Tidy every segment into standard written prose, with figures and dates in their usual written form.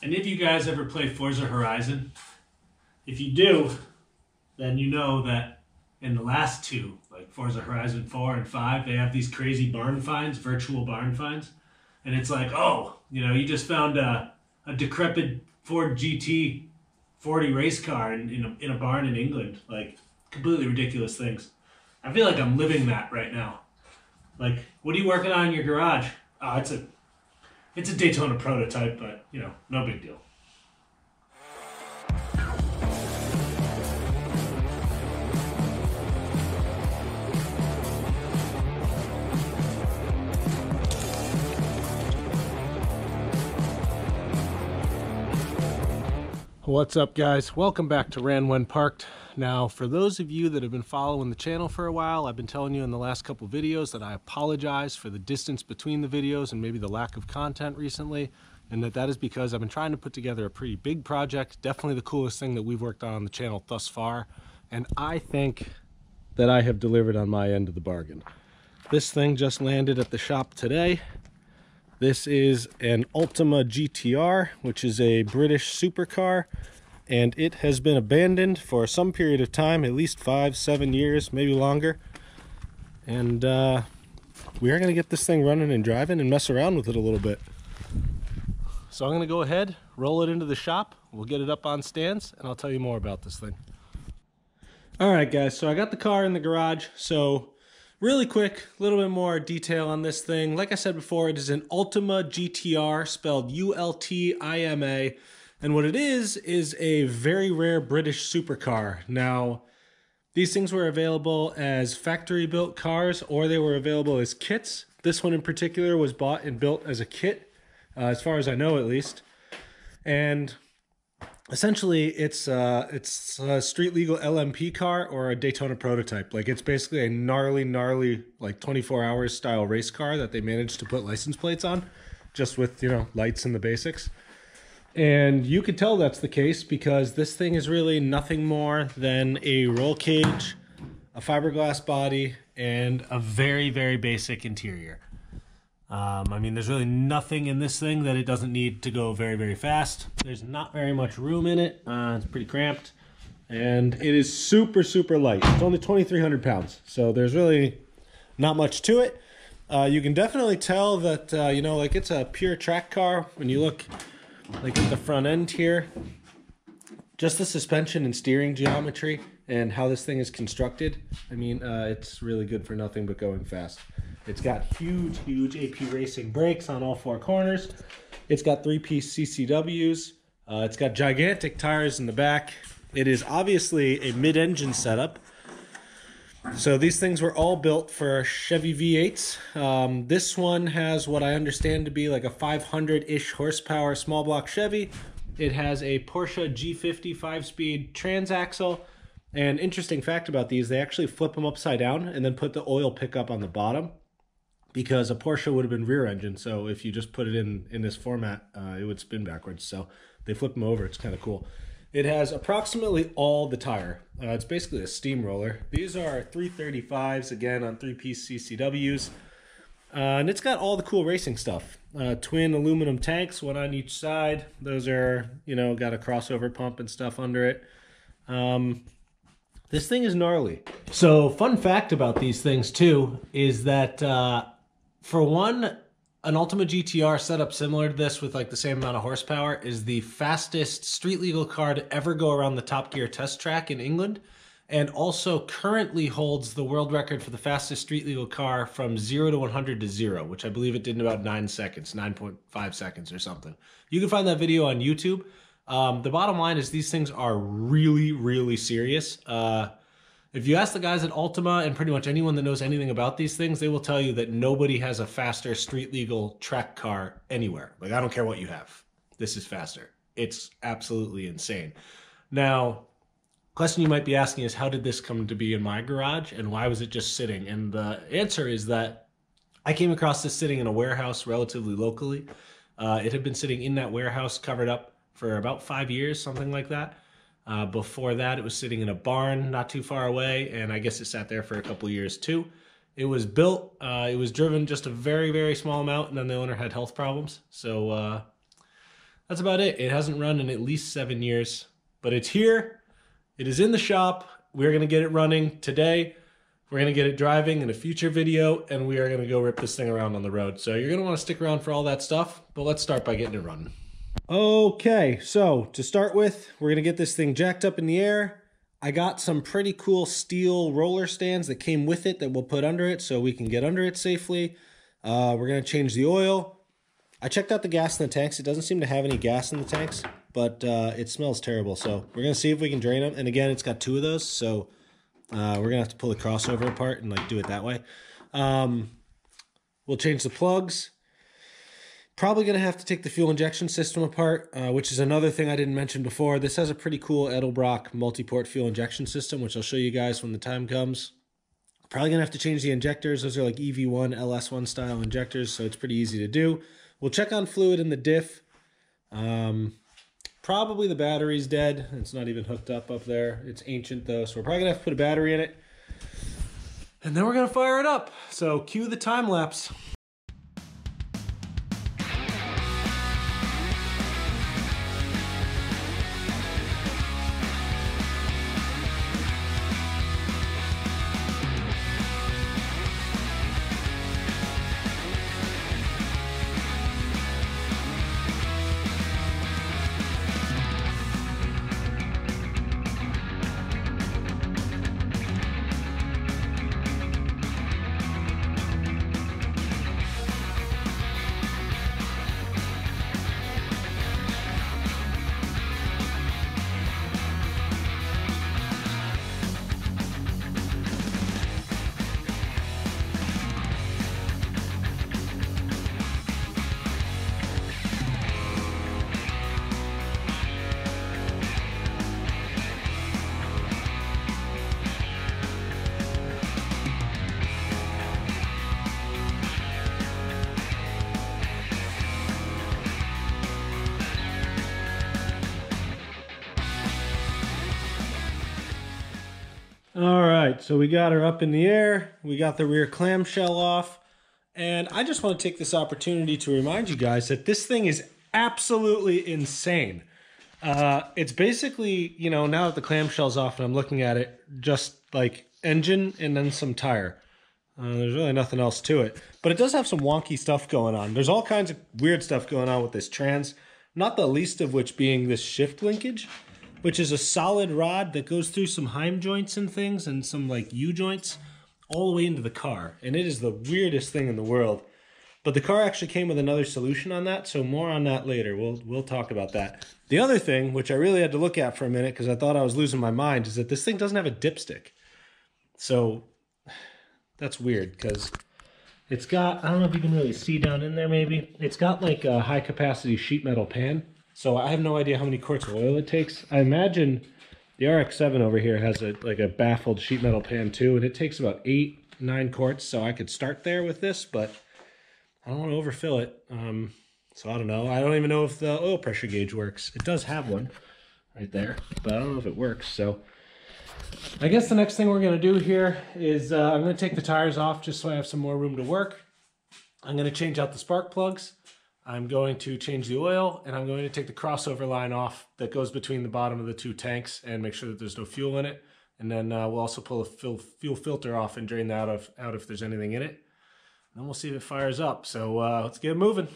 Any of you guys ever play Forza Horizon? If you do, then you know that in the last two, like Forza Horizon 4 and 5, they have these crazy barn finds, virtual barn finds. And it's like, oh, you know, you just found a decrepit Ford GT40 race car in a barn in England. Like, completely ridiculous things. I feel like I'm living that right now. Like, what are you working on in your garage? Oh, it's a Daytona prototype, but, you know, no big deal. What's up, guys? Welcome back to Ran When Parked. Now, for those of you that have been following the channel for a while, I've been telling you in the last couple videos that I apologize for the distance between the videos and maybe the lack of content recently, and that is because I've been trying to put together a pretty big project, definitely the coolest thing that we've worked on the channel thus far, and I think that I have delivered on my end of the bargain. This thing just landed at the shop today. This is an Ultima GTR, which is a British supercar, and it has been abandoned for some period of time, at least 5-7 years, maybe longer. And we are going to get this thing running and driving and mess around with it a little bit. So I'm going to go ahead, roll it into the shop, we'll get it up on stands, and I'll tell you more about this thing. Alright guys, so I got the car in the garage, so really quick, a little bit more detail on this thing. Like I said before, it is an Ultima GTR, spelled U-L-T-I-M-A. And what it is a very rare British supercar. Now, these things were available as factory-built cars, or they were available as kits. This one in particular was bought and built as a kit, as far as I know at least. And essentially, it's a street-legal LMP car or a Daytona prototype. Like, it's basically a gnarly, like 24 hours style race car that they managed to put license plates on, just with, you know, lights and the basics. And you could tell that's the case because this thing is really nothing more than a roll cage, a fiberglass body, and a very, very basic interior. I mean, there's really nothing in this thing that it doesn't need to go very, very fast. There's not very much room in it. It's pretty cramped. And it is super, super light. It's only 2,300 pounds. So there's really not much to it. You can definitely tell that, you know, like it's a pure track car when you look like at the front end here. Just the suspension and steering geometry and how this thing is constructed. I mean, it's really good for nothing but going fast. It's got huge AP Racing brakes on all four corners. It's got 3-piece CCWs. It's got gigantic tires in the back. It is obviously a mid-engine setup. So these things were all built for Chevy V8s. This one has what I understand to be like a 500-ish horsepower small block Chevy. It has a Porsche G50 5-speed transaxle. And interesting fact about these, they actually flip them upside down and then put the oil pickup on the bottom, because a Porsche would have been rear engine. So if you just put it in this format, it would spin backwards. So they flip them over. It's kind of cool. It has approximately all the tire. It's basically a steamroller. These are 335s, again, on 3-piece CCWs. And it's got all the cool racing stuff. Twin aluminum tanks, one on each side. Those are, you know, got a crossover pump and stuff under it. This thing is gnarly. So, fun fact about these things, too, is that, for one, an Ultima GTR setup similar to this with like the same amount of horsepower is the fastest street legal car to ever go around the Top Gear test track in England, and also currently holds the world record for the fastest street legal car from 0 to 100 to 0, which I believe it did in about 9 seconds, 9.5 seconds or something. You can find that video on YouTube. The bottom line is these things are really, really serious. If you ask the guys at Ultima and pretty much anyone that knows anything about these things, they will tell you that nobody has a faster street legal track car anywhere. Like, I don't care what you have. This is faster. It's absolutely insane. Now, question you might be asking is, how did this come to be in my garage and why was it just sitting? And the answer is that I came across this sitting in a warehouse relatively locally. It had been sitting in that warehouse covered up for about 5 years, something like that. Before that, it was sitting in a barn not too far away, and I guess it sat there for a couple years too. It was built, it was driven just a very, very small amount, and then the owner had health problems. So That's about it. It hasn't run in at least 7 years, but it's here. It is in the shop. We're gonna get it running today. We're gonna get it driving in a future video, and we are gonna go rip this thing around on the road. So you're gonna wanna stick around for all that stuff, but let's start by getting it running. Okay, so to start with, we're gonna get this thing jacked up in the air. I got some pretty cool steel roller stands that came with it that we'll put under it so we can get under it safely. We're gonna change the oil. I checked out the gas in the tanks. It doesn't seem to have any gas in the tanks, but it smells terrible. So we're gonna see if we can drain them. And again, it's got 2 of those, so we're gonna have to pull the crossover apart and like do it that way. We'll change the plugs. Probably gonna have to take the fuel injection system apart, which is another thing I didn't mention before. This has a pretty cool Edelbrock multi-port fuel injection system, which I'll show you guys when the time comes. Probably gonna have to change the injectors. Those are like EV1, LS1 style injectors, so it's pretty easy to do. We'll check on fluid in the diff. Probably the battery's dead. It's not even hooked up there. It's ancient though, so we're probably gonna have to put a battery in it. And then we're gonna fire it up. So cue the time lapse. All right, so we got her up in the air. We got the rear clamshell off. And I just want to take this opportunity to remind you guys that this thing is absolutely insane. It's basically, you know, now that the clamshell's off and I'm looking at it, just like engine and then some tire. There's really nothing else to it. But it does have some wonky stuff going on. There's all kinds of weird stuff going on with this trans, not the least of which being this shift linkage, which is a solid rod that goes through some Heim joints and things and some like U-joints all the way into the car. And it is the weirdest thing in the world. But the car actually came with another solution on that, so more on that later. We'll talk about that. The other thing, which I really had to look at for a minute because I thought I was losing my mind, is that this thing doesn't have a dipstick. So that's weird because it's got, I don't know if you can really see down in there maybe, it's got like a high capacity sheet metal pan. So I have no idea how many quarts of oil it takes. I imagine the RX-7 over here has like a baffled sheet metal pan too, and it takes about 8-9 quarts, so I could start there with this, but I don't want to overfill it. So I don't know. I don't even know if the oil pressure gauge works. It does have one right there, but I don't know if it works. So I guess the next thing we're going to do here is I'm going to take the tires off just so I have some more room to work. I'm going to change out the spark plugs. I'm going to change the oil, and I'm going to take the crossover line off that goes between the bottom of the 2 tanks and make sure that there's no fuel in it. And then we'll also pull a fuel filter off and drain that out if there's anything in it. And then we'll see if it fires up. So let's get it moving.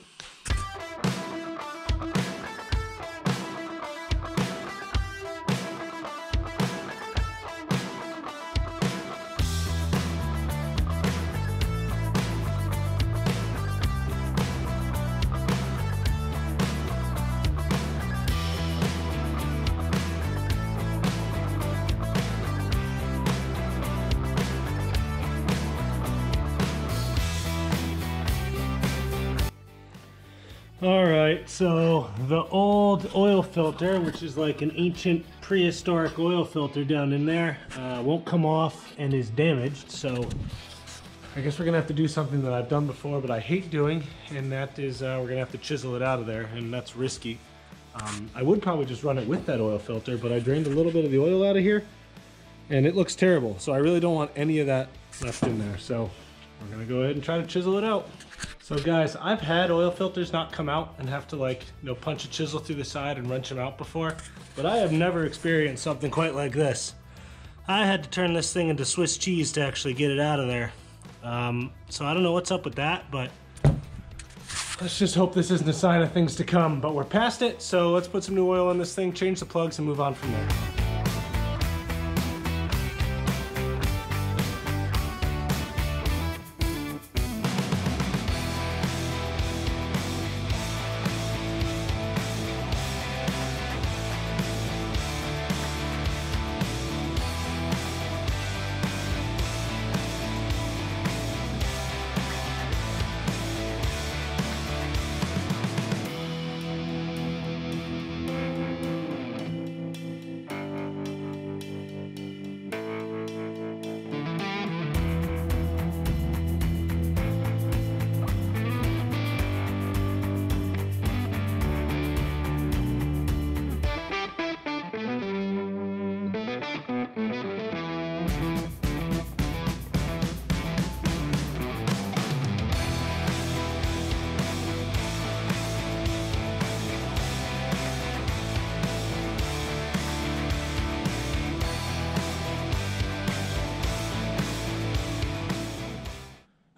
All right, so the old oil filter, which is like an ancient prehistoric oil filter down in there, won't come off and is damaged. So I guess we're gonna have to do something that I've done before, but I hate doing, and that is we're gonna have to chisel it out of there, and that's risky. I would probably just run it with that oil filter, but I drained a little bit of the oil out of here, and it looks terrible. So I really don't want any of that left in there. So we're gonna go ahead and try to chisel it out. So guys, I've had oil filters not come out and have to, like, you know, punch a chisel through the side and wrench them out before, but I have never experienced something quite like this. I had to turn this thing into Swiss cheese to actually get it out of there. So I don't know what's up with that, but let's just hope this isn't a sign of things to come. But we're past it, so let's put some new oil in this thing, change the plugs, and move on from there.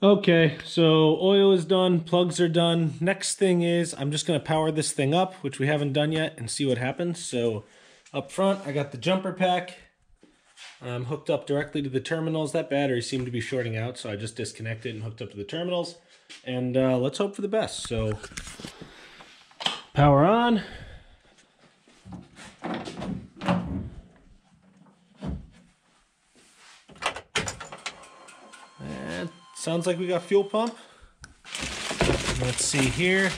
Okay, so oil is done, plugs are done. Next thing is I'm just gonna power this thing up, which we haven't done yet, and see what happens. So up front, I got the jumper pack. I'm hooked up directly to the terminals. That battery seemed to be shorting out, so I just disconnected and hooked up to the terminals. And let's hope for the best. So power on. Sounds like we got fuel pump. Let's see here.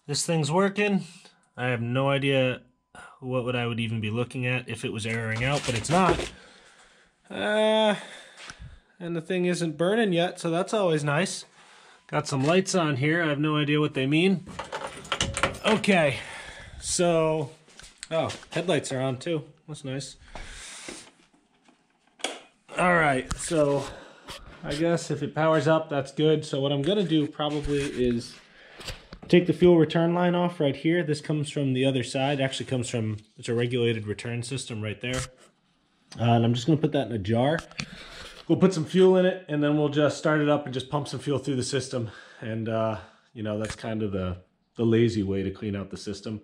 This thing's working. I have no idea what I would even be looking at if it was erroring out, but it's not. And the thing isn't burning yet, so that's always nice. Got some lights on here. I have no idea what they mean. Okay, so, oh, headlights are on too. That's nice. All right, so I guess if it powers up, that's good. So what I'm gonna do probably is take the fuel return line off right here. This comes from the other side. It actually comes from, it's a regulated return system right there. And I'm just gonna put that in a jar. We'll put some fuel in it, and then we'll just start it up and just pump some fuel through the system. And you know, that's kind of the lazy way to clean out the system.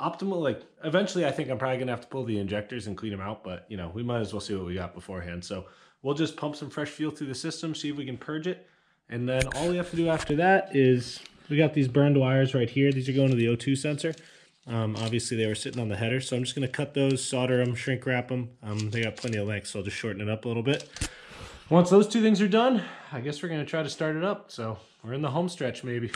Optimal, like, eventually I think I'm probably gonna have to pull the injectors and clean them out, but you know, we might as well see what we got beforehand. So we'll just pump some fresh fuel through the system, see if we can purge it. And then all we have to do after that is, we got these burned wires right here. These are going to the O2 sensor. Obviously they were sitting on the header, so I'm just gonna cut those, solder them, shrink wrap them. They got plenty of length, so I'll just shorten it up a little bit. Once those two things are done, I guess we're gonna try to start it up. So we're in the home stretch maybe.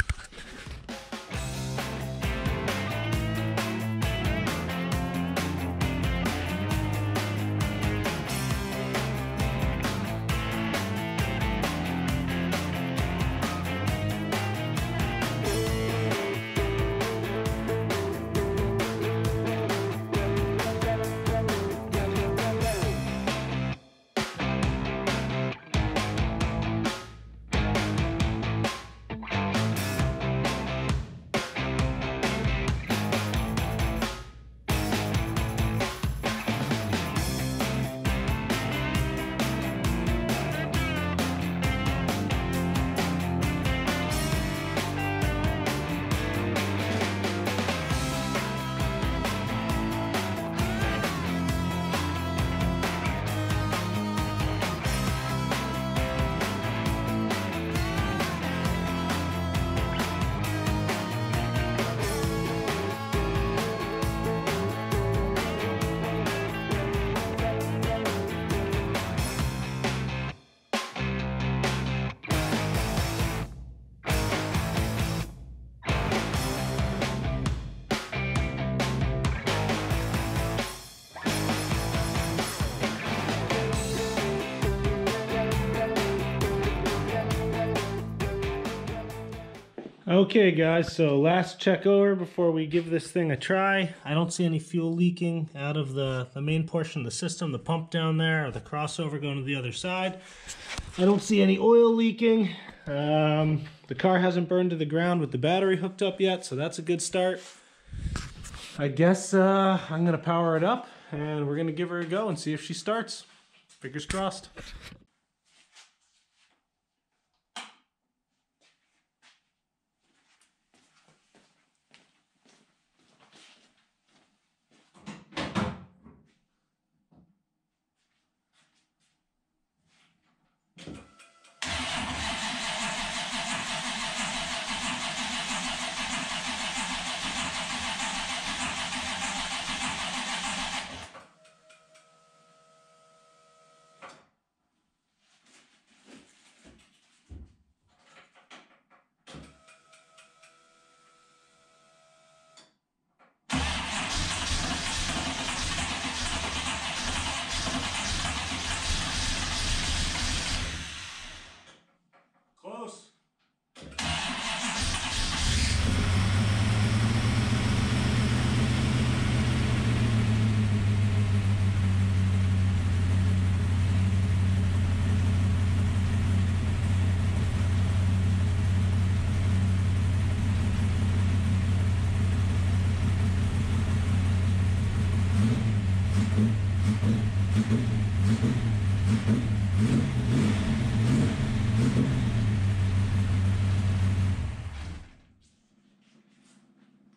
Okay guys, so last check over before we give this thing a try. I don't see any fuel leaking out of the main portion of the system, the pump down there, or the crossover going to the other side. I don't see any oil leaking. The car hasn't burned to the ground with the battery hooked up yet, so that's a good start. I guess I'm gonna power it up and we're gonna give her a go and see if she starts. Fingers crossed. Close.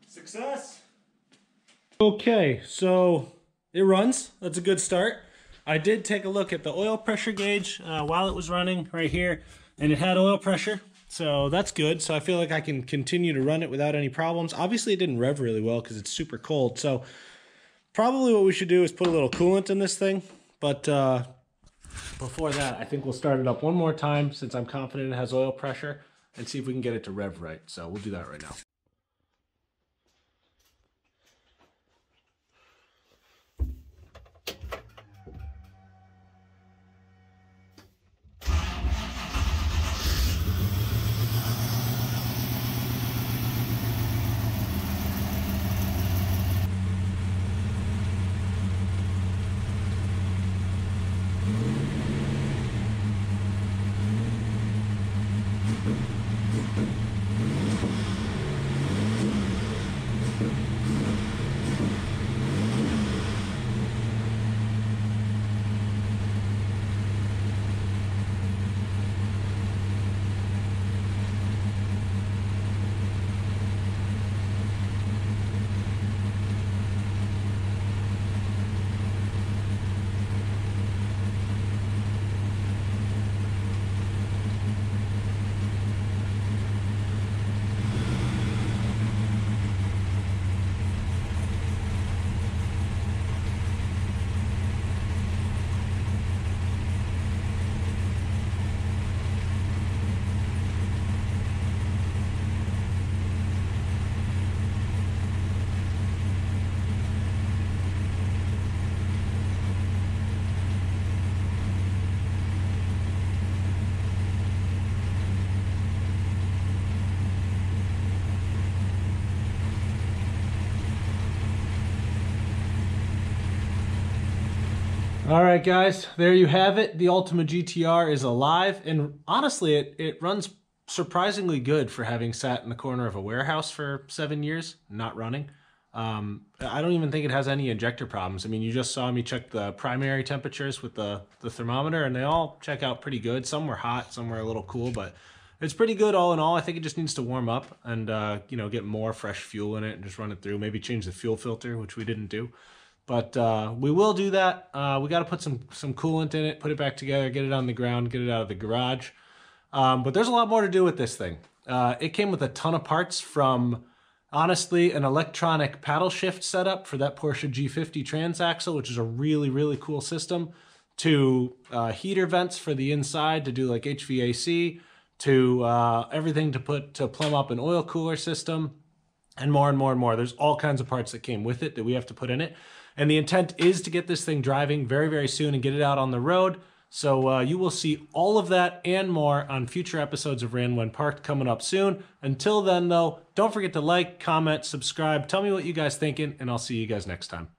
Success. Okay, so it runs. That's a good start. I did take a look at the oil pressure gauge while it was running right here, and it had oil pressure, so that's good. So I feel like I can continue to run it without any problems. Obviously, it didn't rev really well because it's super cold, so probably what we should do is put a little coolant in this thing, but before that, I think we'll start it up one more time since I'm confident it has oil pressure and see if we can get it to rev right. So we'll do that right now. All right, guys, there you have it. The Ultima GTR is alive, and honestly, it runs surprisingly good for having sat in the corner of a warehouse for 7 years, not running. I don't even think it has any injector problems. I mean, you just saw me check the primary temperatures with the thermometer, and they all check out pretty good. Some were hot, some were a little cool, but it's pretty good all in all. I think it just needs to warm up and you know, get more fresh fuel in it and just run it through. Maybe change the fuel filter, which we didn't do. But we will do that. We got to put some coolant in it, put it back together, get it on the ground, get it out of the garage. But there's a lot more to do with this thing. It came with a ton of parts from, honestly, an electronic paddle shift setup for that Porsche G50 transaxle, which is a really, really cool system, to heater vents for the inside to do like HVAC, to everything to plumb up an oil cooler system, and more and more and more. There's all kinds of parts that came with it that we have to put in it. And the intent is to get this thing driving very, very soon and get it out on the road. So you will see all of that and more on future episodes of Ran When Parked coming up soon. Until then, though, don't forget to like, comment, subscribe. Tell me what you guys thinking, and I'll see you guys next time.